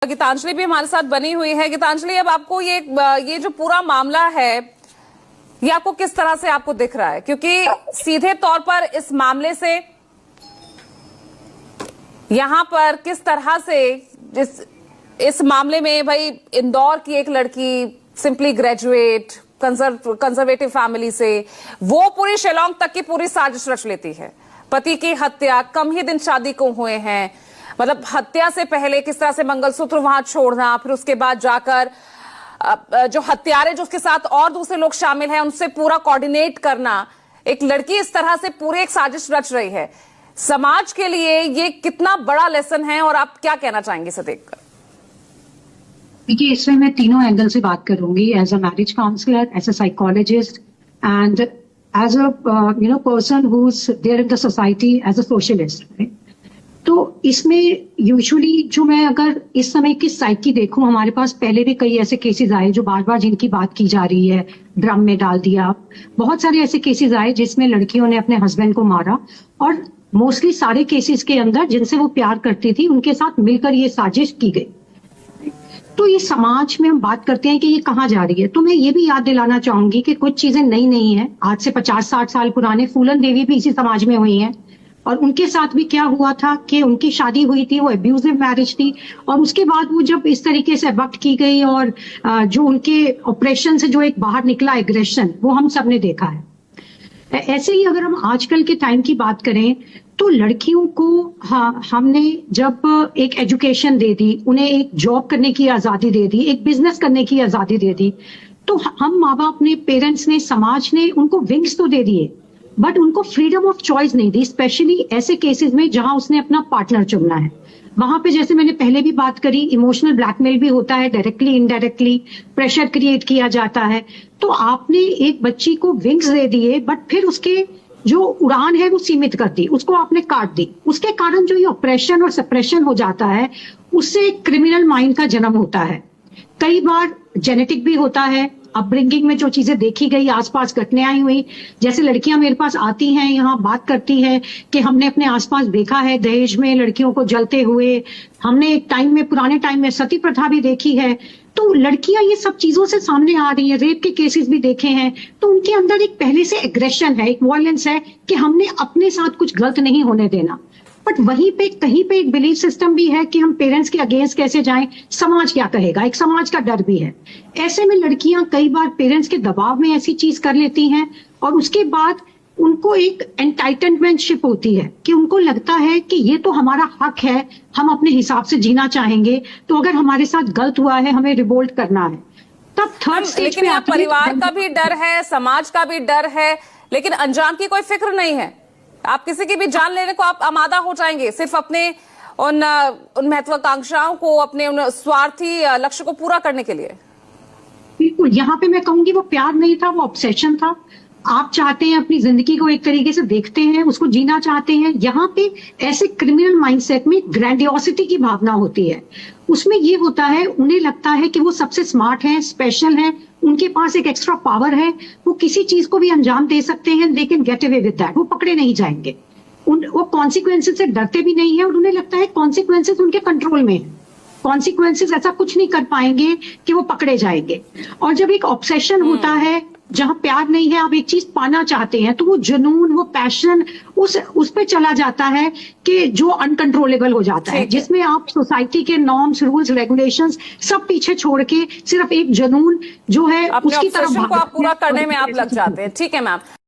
गीतांजलि भी हमारे साथ बनी हुई है। गीतांजलि, अब आपको ये जो पूरा मामला है, ये आपको किस तरह से आपको दिख रहा है? क्योंकि सीधे तौर पर इस मामले से यहां पर किस तरह से इस मामले में भाई इंदौर की एक लड़की सिंपली ग्रेजुएट कंजर्वेटिव फैमिली से वो पूरी शिलोंग तक की पूरी साजिश रच लेती है। पति की हत्या, कम ही दिन शादी को हुए हैं, मतलब हत्या से पहले किस तरह से मंगलसूत्र वहां छोड़ना, फिर उसके बाद जाकर जो हत्यारे जो उसके साथ और दूसरे लोग शामिल हैं उनसे पूरा कोऑर्डिनेट करना। एक लड़की इस तरह से पूरी एक साजिश रच रही है। समाज के लिए ये कितना बड़ा लेसन है और आप क्या कहना चाहेंगे इसे देखकर? देखिए, इसमें मैं तीनों एंगल से बात करूंगी, as a marriage counsellor, as a psychologist and as a person who is there in the society as a socialist. तो इसमें यूजुअली जो मैं अगर इस समय की साइकी देखूं, हमारे पास पहले भी कई ऐसे केसेस आए जो बार बार जिनकी बात की जा रही है, ड्रम में डाल दिया। बहुत सारे ऐसे केसेस आए जिसमें लड़कियों ने अपने हस्बैंड को मारा, और मोस्टली सारे केसेस के अंदर जिनसे वो प्यार करती थी उनके साथ मिलकर ये साजिश की गई। तो ये समाज में हम बात करते हैं कि ये कहाँ जा रही है, तो मैं ये भी याद दिलाना चाहूंगी कि कुछ चीजें नई नहीं है। आज से 50-60 साल पुराने फूलन देवी भी इसी समाज में हुई हैं, और उनके साथ भी क्या हुआ था कि उनकी शादी हुई थी, वो एब्यूजिव मैरिज थी, और उसके बाद वो जब इस तरीके से अबक्ट की गई और जो उनके ऑपरेशन से जो एक बाहर निकला एग्रेशन, वो हम सब ने देखा है। ऐसे ही अगर हम आजकल के टाइम की बात करें तो लड़कियों को हमने जब एक एजुकेशन दे दी, उन्हें एक जॉब करने की आजादी दे दी, एक बिजनेस करने की आजादी दे दी, तो हम माँ बाप ने, पेरेंट्स ने, समाज ने उनको विंग्स तो दे दिए, बट उनको फ्रीडम ऑफ चॉइस नहीं दी। स्पेशली ऐसे केसेस में जहां उसने अपना पार्टनर चुनना है, वहां पे जैसे मैंने पहले भी बात करी, इमोशनल ब्लैकमेल भी होता है, डायरेक्टली इनडायरेक्टली प्रेशर क्रिएट किया जाता है। तो आपने एक बच्ची को विंग्स दे दिए, बट फिर उसके जो उड़ान है वो सीमित कर दी, उसको आपने काट दी। उसके कारण जो ये ऑपरेशन और सप्रेशन हो जाता है, उससे एक क्रिमिनल माइंड का जन्म होता है। कई बार जेनेटिक भी होता है, अपब्रिंगिंग में जो चीजें देखी गई, आसपास घटनाएं हुई, जैसे लड़कियां मेरे पास आती हैं, यहाँ बात करती हैं कि हमने अपने आसपास देखा है दहेज में लड़कियों को जलते हुए, हमने एक टाइम में, पुराने टाइम में सती प्रथा भी देखी है। तो लड़कियां ये सब चीजों से सामने आ रही हैं, रेप के केसेस भी देखे हैं, तो उनके अंदर एक पहले से एग्रेशन है, एक वायलेंस है कि हमने अपने साथ कुछ गलत नहीं होने देना। बट वहीं पे कहीं पे एक बिलीफ सिस्टम भी है कि हम पेरेंट्स के अगेंस्ट कैसे जाएं, समाज क्या कहेगा, एक समाज का डर भी है। ऐसे में लड़कियां कई बार पेरेंट्स के दबाव में ऐसी चीज कर लेती हैं, और उसके बाद उनको एक एंटाइटलमेंटशिप होती है कि उनको लगता है कि ये तो हमारा हक है, हम अपने हिसाब से जीना चाहेंगे, तो अगर हमारे साथ गलत हुआ है हमें रिवोल्ट करना है। तब थर्ड स्टेज लेकिन यहाँ परिवार का भी डर है, समाज का भी डर है, लेकिन अंजाम की कोई फिक्र नहीं है। आप किसी की भी जान लेने को आप आमादा हो जाएंगे, सिर्फ अपने उन महत्वाकांक्षाओं को, अपने उन स्वार्थी लक्ष्य को पूरा करने के लिए। बिल्कुल, यहाँ पे मैं कहूंगी वो प्यार नहीं था, वो ऑब्सेशन था। आप चाहते हैं अपनी जिंदगी को एक तरीके से देखते हैं, उसको जीना चाहते हैं। यहाँ पे ऐसे क्रिमिनल माइंडसेट में ग्रैंडियोसिटी की भावना होती है। उसमें ये होता है, उन्हें लगता है कि वो सबसे स्मार्ट हैं, स्पेशल हैं, उनके पास एक एक्स्ट्रा पावर है, वो किसी चीज को भी अंजाम दे सकते हैं, लेकिन गेट अवे विद दैट, वो पकड़े नहीं जाएंगे। वो कॉन्सिक्वेंसेस से डरते भी नहीं है, और उन्हें लगता है कॉन्सिक्वेंसेस उनके कंट्रोल में है। कॉन्सिक्वेंसेस ऐसा कुछ नहीं कर पाएंगे कि वो पकड़े जाएंगे। और जब एक ऑब्सेशन होता है, जहां प्यार नहीं है, आप एक चीज पाना चाहते हैं, तो वो जुनून, वो पैशन उस पे चला जाता है कि जो अनकंट्रोलेबल हो जाता है, जिसमें आप सोसाइटी के नॉर्म्स, रूल्स, रेगुलेशंस सब पीछे छोड़ के सिर्फ एक जुनून जो है उसकी तरफ आप पूरा करने में आप लग जाते हैं। ठीक है मैम।